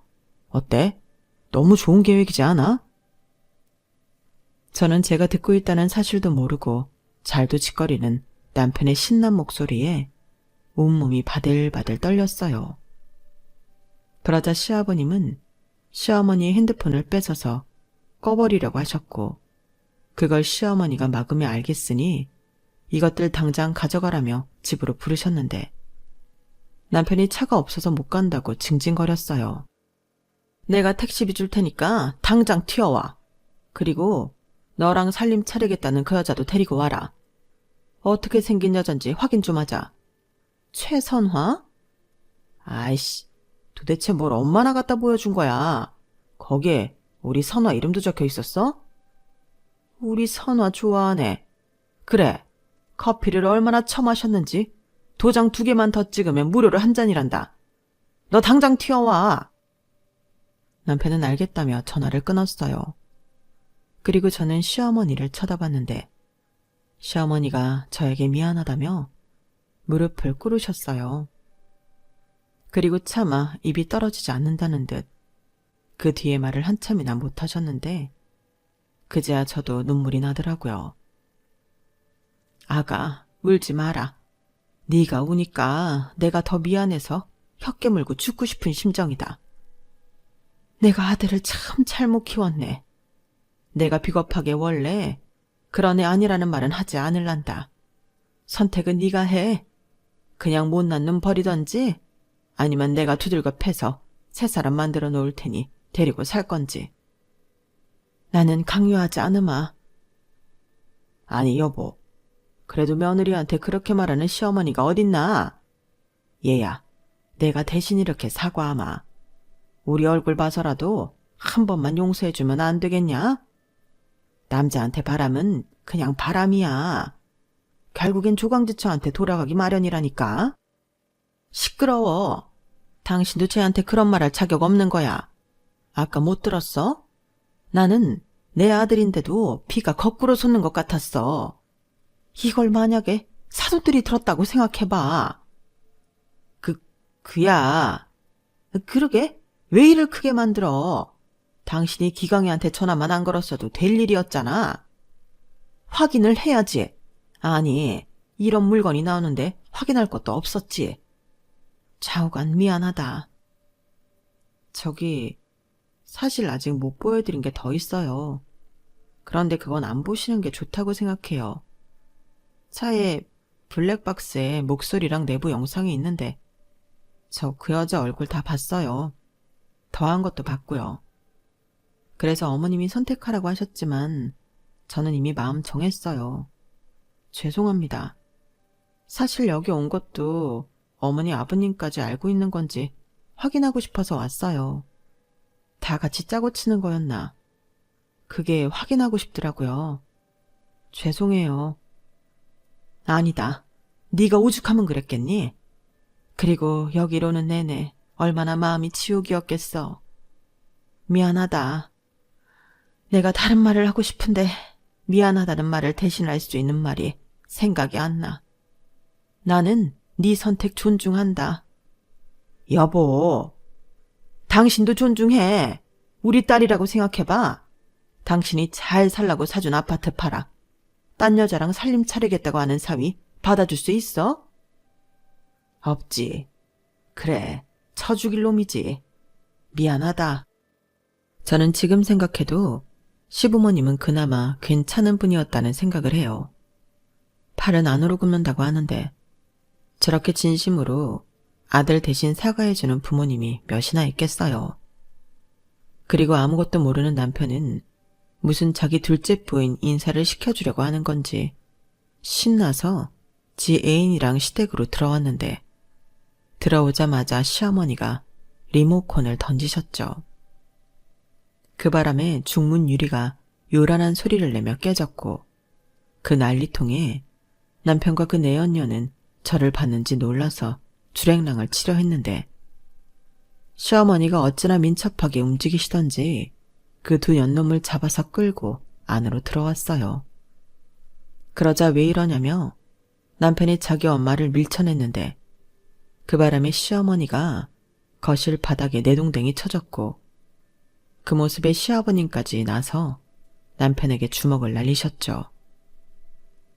어때? 너무 좋은 계획이지 않아? 저는 제가 듣고 있다는 사실도 모르고 잘도 짓거리는 남편의 신난 목소리에 온몸이 바들바들 떨렸어요. 그러자 시아버님은 시어머니의 핸드폰을 뺏어서 꺼버리려고 하셨고 그걸 시어머니가 막으며 알겠으니 이것들 당장 가져가라며 집으로 부르셨는데 남편이 차가 없어서 못 간다고 징징거렸어요. 내가 택시비 줄 테니까 당장 튀어와. 그리고 너랑 살림 차리겠다는 그 여자도 데리고 와라. 어떻게 생긴 여잔지 확인 좀 하자. 최선화? 아이씨, 도대체 뭘 엄마나 갖다 보여준 거야. 거기에 우리 선화 이름도 적혀 있었어? 우리 선화 좋아하네. 그래, 커피를 얼마나 처마셨는지 도장 2개만 더 찍으면 무료로 한 잔이란다. 너 당장 튀어와. 남편은 알겠다며 전화를 끊었어요. 그리고 저는 시어머니를 쳐다봤는데 시어머니가 저에게 미안하다며 무릎을 꿇으셨어요. 그리고 차마 입이 떨어지지 않는다는 듯 그 뒤에 말을 한참이나 못하셨는데 그제야 저도 눈물이 나더라고요. 아가, 울지 마라. 네가 우니까 내가 더 미안해서 혀 깨물고 죽고 싶은 심정이다. 내가 아들을 참 잘못 키웠네. 내가 비겁하게 원래 그런 애 아니라는 말은 하지 않을란다. 선택은 네가 해. 그냥 못난 놈 버리던지 아니면 내가 두들겨 패서 새 사람 만들어 놓을 테니 데리고 살 건지. 나는 강요하지 않으마. 아니 여보, 그래도 며느리한테 그렇게 말하는 시어머니가 어딨나? 얘야, 내가 대신 이렇게 사과하마. 우리 얼굴 봐서라도 한 번만 용서해주면 안 되겠냐? 남자한테 바람은 그냥 바람이야. 결국엔 조강지처한테 돌아가기 마련이라니까. 시끄러워. 당신도 쟤한테 그런 말 할 자격 없는 거야. 아까 못 들었어? 나는 내 아들인데도 피가 거꾸로 솟는 것 같았어. 이걸 만약에 사돈들이 들었다고 생각해봐. 그야. 그러게? 왜 일을 크게 만들어? 당신이 기강이한테 전화만 안 걸었어도 될 일이었잖아. 확인을 해야지. 아니, 이런 물건이 나오는데 확인할 것도 없었지. 좌우간 미안하다. 저기, 사실 아직 못 보여드린 게 더 있어요. 그런데 그건 안 보시는 게 좋다고 생각해요. 차에 블랙박스에 목소리랑 내부 영상이 있는데 저 그 여자 얼굴 다 봤어요. 더한 것도 봤고요. 그래서 어머님이 선택하라고 하셨지만 저는 이미 마음 정했어요. 죄송합니다. 사실 여기 온 것도 어머니 아버님까지 알고 있는 건지 확인하고 싶어서 왔어요. 다 같이 짜고 치는 거였나. 그게 확인하고 싶더라고요. 죄송해요. 아니다. 네가 오죽하면 그랬겠니? 그리고 여기로는 내내 얼마나 마음이 지옥이었겠어. 미안하다. 내가 다른 말을 하고 싶은데 미안하다는 말을 대신할 수 있는 말이 생각이 안 나. 나는 네 선택 존중한다. 여보, 당신도 존중해. 우리 딸이라고 생각해봐. 당신이 잘 살라고 사준 아파트 팔아. 딴 여자랑 살림 차리겠다고 하는 사위 받아줄 수 있어? 없지. 그래, 쳐 죽일 놈이지. 미안하다. 저는 지금 생각해도 시부모님은 그나마 괜찮은 분이었다는 생각을 해요. 팔은 안으로 굽는다고 하는데 저렇게 진심으로 아들 대신 사과해주는 부모님이 몇이나 있겠어요. 그리고 아무것도 모르는 남편은 무슨 자기 둘째 부인 인사를 시켜주려고 하는 건지 신나서 지 애인이랑 시댁으로 들어왔는데 들어오자마자 시어머니가 리모컨을 던지셨죠. 그 바람에 중문 유리가 요란한 소리를 내며 깨졌고 그 난리통에 남편과 그 내연녀는 저를 봤는지 놀라서 주랭랑을 치려 했는데 시어머니가 어찌나 민첩하게 움직이시던지 그 두 연놈을 잡아서 끌고 안으로 들어왔어요. 그러자 왜 이러냐며 남편이 자기 엄마를 밀쳐냈는데 그 바람에 시어머니가 거실 바닥에 내동댕이 쳐졌고 그 모습에 시아버님까지 나서 남편에게 주먹을 날리셨죠.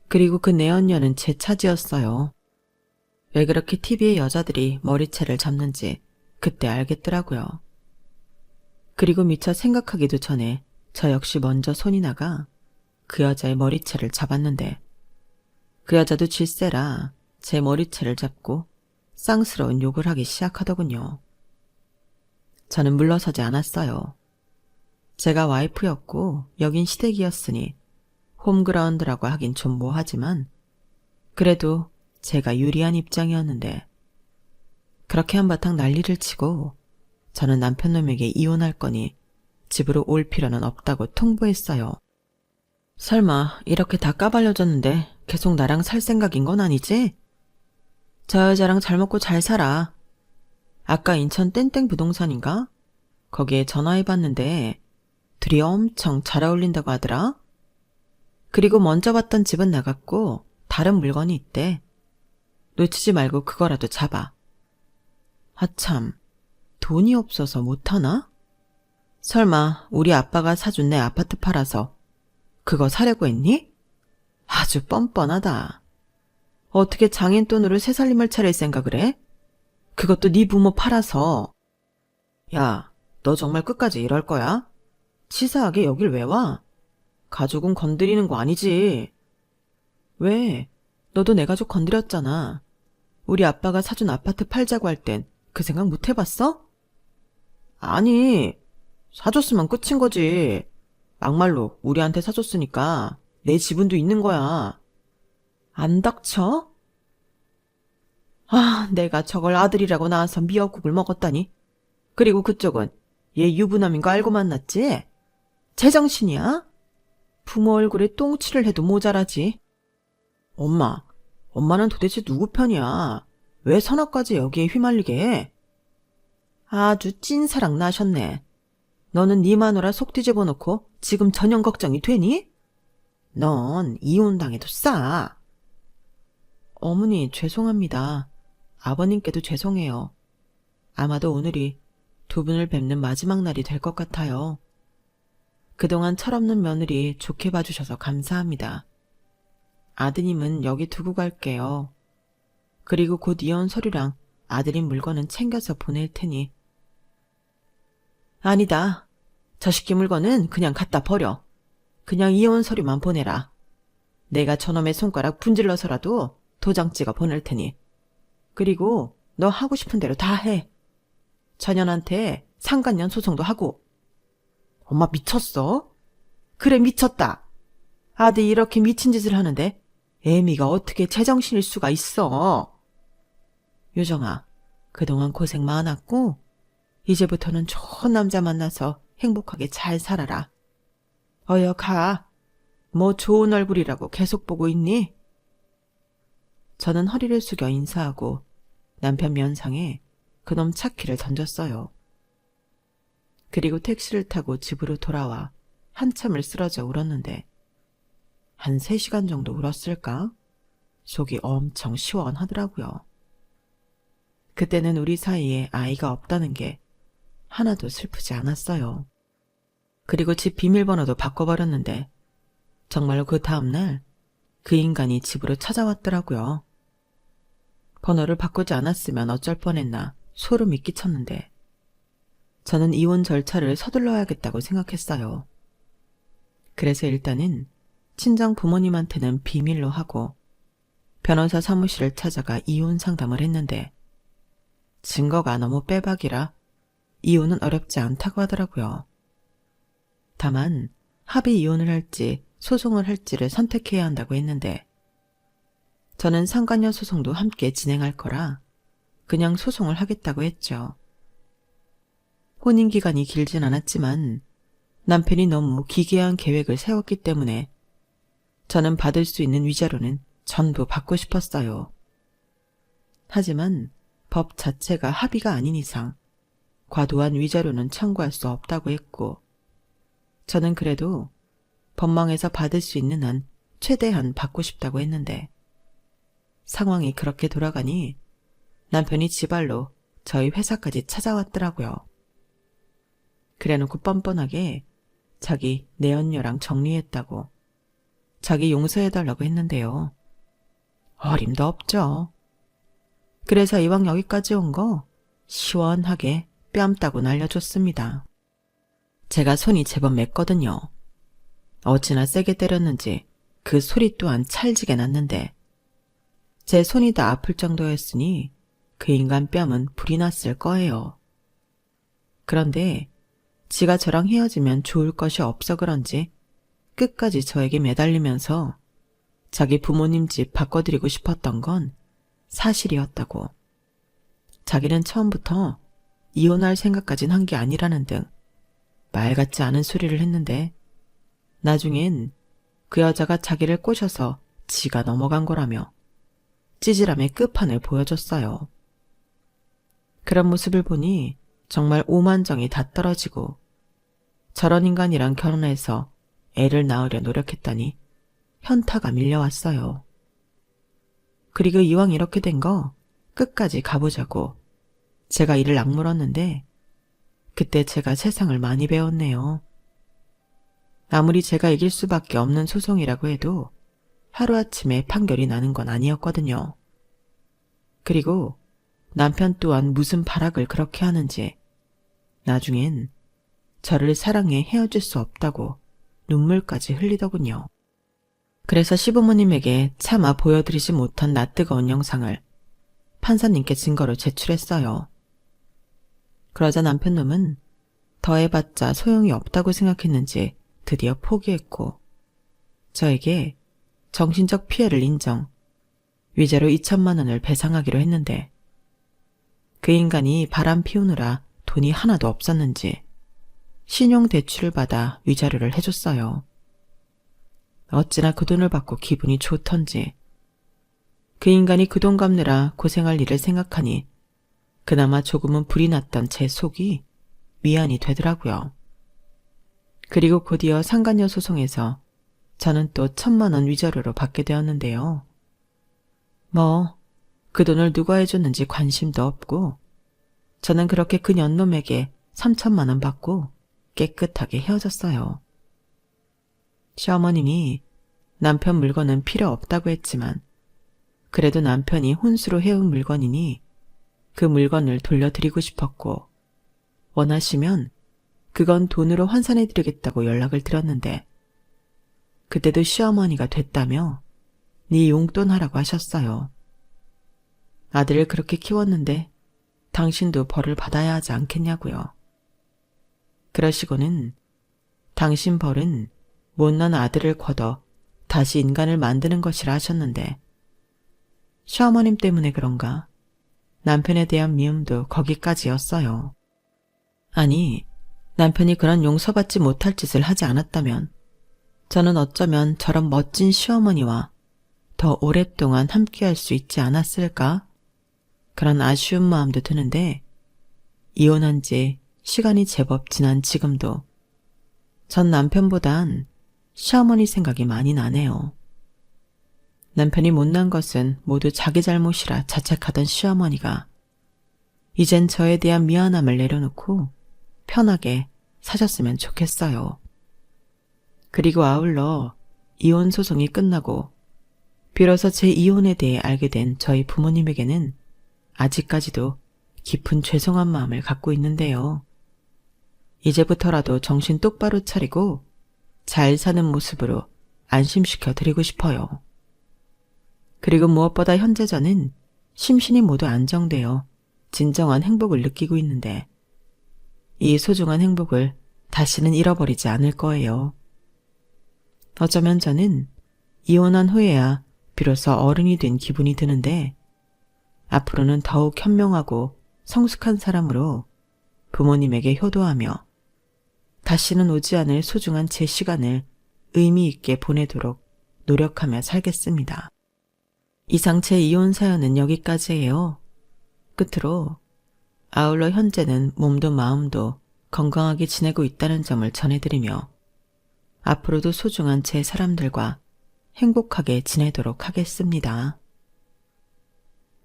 그리고 그 내연녀는 제 차지였어요. 왜 그렇게 TV에 여자들이 머리채를 잡는지 그때 알겠더라고요. 그리고 미처 생각하기도 전에 저 역시 먼저 손이 나가 그 여자의 머리채를 잡았는데 그 여자도 질세라 제 머리채를 잡고 쌍스러운 욕을 하기 시작하더군요. 저는 물러서지 않았어요. 제가 와이프였고 여긴 시댁이었으니 홈그라운드라고 하긴 좀 뭐하지만 그래도 제가 유리한 입장이었는데 그렇게 한바탕 난리를 치고 저는 남편놈에게 이혼할 거니 집으로 올 필요는 없다고 통보했어요. 설마 이렇게 다 까발려졌는데 계속 나랑 살 생각인 건 아니지? 저 여자랑 잘 먹고 잘 살아. 아까 인천 땡땡 부동산인가? 거기에 전화해봤는데 둘이 엄청 잘 어울린다고 하더라. 그리고 먼저 봤던 집은 나갔고 다른 물건이 있대. 놓치지 말고 그거라도 잡아. 아참, 돈이 없어서 못하나? 설마 우리 아빠가 사준 내 아파트 팔아서 그거 사려고 했니? 아주 뻔뻔하다. 어떻게 장인 돈으로 새살림을 차릴 생각을 해? 그것도 네 부모 팔아서. 야, 너 정말 끝까지 이럴 거야? 치사하게 여길 왜 와? 가족은 건드리는 거 아니지. 왜? 너도 내 가족 건드렸잖아. 우리 아빠가 사준 아파트 팔자고 할 땐 그 생각 못 해봤어? 아니, 사줬으면 끝인 거지. 막말로 우리한테 사줬으니까 내 지분도 있는 거야. 안 닥쳐? 아, 내가 저걸 아들이라고 나와서 미역국을 먹었다니. 그리고 그쪽은 얘 유부남인 거 알고 만났지? 제정신이야? 부모 얼굴에 똥칠을 해도 모자라지. 엄마는 도대체 누구 편이야? 왜 선악까지 여기에 휘말리게 해? 아주 찐사랑 나셨네. 너는 네 마누라 속 뒤집어 놓고 지금 전형 걱정이 되니? 넌 이혼당해도 싸. 어머니 죄송합니다. 아버님께도 죄송해요. 아마도 오늘이 두 분을 뵙는 마지막 날이 될 것 같아요. 그동안 철없는 며느리 좋게 봐주셔서 감사합니다. 아드님은 여기 두고 갈게요. 그리고 곧 이혼 서류랑 아드님 물건은 챙겨서 보낼 테니. 아니다. 저 식기 물건은 그냥 갖다 버려. 그냥 이혼 서류만 보내라. 내가 저놈의 손가락 분질러서라도 도장 찍어 보낼 테니. 그리고 너 하고 싶은 대로 다 해. 자년한테 상간년 소송도 하고. 엄마 미쳤어? 그래 미쳤다. 아들이 이렇게 미친 짓을 하는데 애미가 어떻게 제정신일 수가 있어. 유정아, 그동안 고생 많았고 이제부터는 좋은 남자 만나서 행복하게 잘 살아라. 어여 가. 뭐 좋은 얼굴이라고 계속 보고 있니? 저는 허리를 숙여 인사하고 남편 면상에 그놈 차키를 던졌어요. 그리고 택시를 타고 집으로 돌아와 한참을 쓰러져 울었는데 한 3시간 정도 울었을까? 속이 엄청 시원하더라고요. 그때는 우리 사이에 아이가 없다는 게 하나도 슬프지 않았어요. 그리고 집 비밀번호도 바꿔버렸는데 정말로 그 다음날 그 인간이 집으로 찾아왔더라고요. 번호를 바꾸지 않았으면 어쩔 뻔했나 소름이 끼쳤는데 저는 이혼 절차를 서둘러야겠다고 생각했어요. 그래서 일단은 친정 부모님한테는 비밀로 하고 변호사 사무실을 찾아가 이혼 상담을 했는데 증거가 너무 빼박이라 이혼은 어렵지 않다고 하더라고요. 다만 합의 이혼을 할지 소송을 할지를 선택해야 한다고 했는데 저는 상간녀 소송도 함께 진행할 거라 그냥 소송을 하겠다고 했죠. 혼인기간이 길진 않았지만 남편이 너무 기괴한 계획을 세웠기 때문에 저는 받을 수 있는 위자료는 전부 받고 싶었어요. 하지만 법 자체가 합의가 아닌 이상 과도한 위자료는 청구할 수 없다고 했고 저는 그래도 법망에서 받을 수 있는 한 최대한 받고 싶다고 했는데 상황이 그렇게 돌아가니 남편이 지발로 저희 회사까지 찾아왔더라고요. 그래놓고 뻔뻔하게 자기 내연녀랑 정리했다고 자기 용서해달라고 했는데요. 어림도 없죠. 그래서 이왕 여기까지 온 거 시원하게 뺨 따고 날려줬습니다. 제가 손이 제법 맵거든요. 어찌나 세게 때렸는지 그 소리 또한 찰지게 났는데 제 손이 다 아플 정도였으니 그 인간 뺨은 불이 났을 거예요. 그런데 지가 저랑 헤어지면 좋을 것이 없어 그런지 끝까지 저에게 매달리면서 자기 부모님 집 바꿔드리고 싶었던 건 사실이었다고. 자기는 처음부터 이혼할 생각까진 한 게 아니라는 등 말 같지 않은 소리를 했는데 나중엔 그 여자가 자기를 꼬셔서 지가 넘어간 거라며 찌질함의 끝판을 보여줬어요. 그런 모습을 보니 정말 오만정이 다 떨어지고 저런 인간이랑 결혼해서 애를 낳으려 노력했다니 현타가 밀려왔어요. 그리고 이왕 이렇게 된 거 끝까지 가보자고 제가 이를 악물었는데 그때 제가 세상을 많이 배웠네요. 아무리 제가 이길 수밖에 없는 소송이라고 해도 하루아침에 판결이 나는 건 아니었거든요. 그리고 남편 또한 무슨 발악을 그렇게 하는지 나중엔 저를 사랑해 헤어질 수 없다고 눈물까지 흘리더군요. 그래서 시부모님에게 차마 보여드리지 못한 낯뜨거운 영상을 판사님께 증거로 제출했어요. 그러자 남편놈은 더해봤자 소용이 없다고 생각했는지 드디어 포기했고 저에게 정신적 피해를 인정, 위자료 2천만 원을 배상하기로 했는데 그 인간이 바람 피우느라 돈이 하나도 없었는지 신용대출을 받아 위자료를 해줬어요. 어찌나 그 돈을 받고 기분이 좋던지 그 인간이 그 돈 갚느라 고생할 일을 생각하니 그나마 조금은 불이 났던 제 속이 위안이 되더라고요. 그리고 곧이어 상간녀 소송에서 저는 또 1,000만 원 위자료로 받게 되었는데요. 그 돈을 누가 해줬는지 관심도 없고 저는 그렇게 그 년놈에게 3,000만 원 받고 깨끗하게 헤어졌어요. 시어머님이 남편 물건은 필요 없다고 했지만 그래도 남편이 혼수로 해온 물건이니 그 물건을 돌려드리고 싶었고 원하시면 그건 돈으로 환산해드리겠다고 연락을 드렸는데 그때도 시어머니가 됐다며 네 용돈 하라고 하셨어요. 아들을 그렇게 키웠는데 당신도 벌을 받아야 하지 않겠냐고요. 그러시고는 당신 벌은 못난 아들을 거둬 다시 인간을 만드는 것이라 하셨는데 시어머님 때문에 그런가 남편에 대한 미움도 거기까지였어요. 아니, 남편이 그런 용서받지 못할 짓을 하지 않았다면 저는 어쩌면 저런 멋진 시어머니와 더 오랫동안 함께할 수 있지 않았을까? 그런 아쉬운 마음도 드는데 이혼한 지 시간이 제법 지난 지금도 전 남편보단 시어머니 생각이 많이 나네요. 남편이 못난 것은 모두 자기 잘못이라 자책하던 시어머니가 이젠 저에 대한 미안함을 내려놓고 편하게 사셨으면 좋겠어요. 그리고 아울러 이혼 소송이 끝나고 비로소 제 이혼에 대해 알게 된 저희 부모님에게는 아직까지도 깊은 죄송한 마음을 갖고 있는데요. 이제부터라도 정신 똑바로 차리고 잘 사는 모습으로 안심시켜 드리고 싶어요. 그리고 무엇보다 현재 저는 심신이 모두 안정되어 진정한 행복을 느끼고 있는데 이 소중한 행복을 다시는 잃어버리지 않을 거예요. 어쩌면 저는 이혼한 후에야 비로소 어른이 된 기분이 드는데 앞으로는 더욱 현명하고 성숙한 사람으로 부모님에게 효도하며 다시는 오지 않을 소중한 제 시간을 의미 있게 보내도록 노력하며 살겠습니다. 이상 제 이혼 사연은 여기까지예요. 끝으로 아울러 현재는 몸도 마음도 건강하게 지내고 있다는 점을 전해드리며 앞으로도 소중한 제 사람들과 행복하게 지내도록 하겠습니다.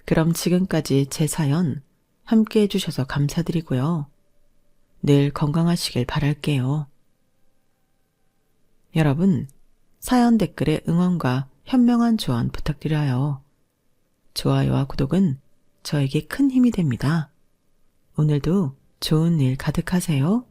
그럼 지금까지 제 사연 함께 해주셔서 감사드리고요. 늘 건강하시길 바랄게요. 여러분, 사연 댓글에 응원과 현명한 조언 부탁드려요. 좋아요와 구독은 저에게 큰 힘이 됩니다. 오늘도 좋은 일 가득하세요.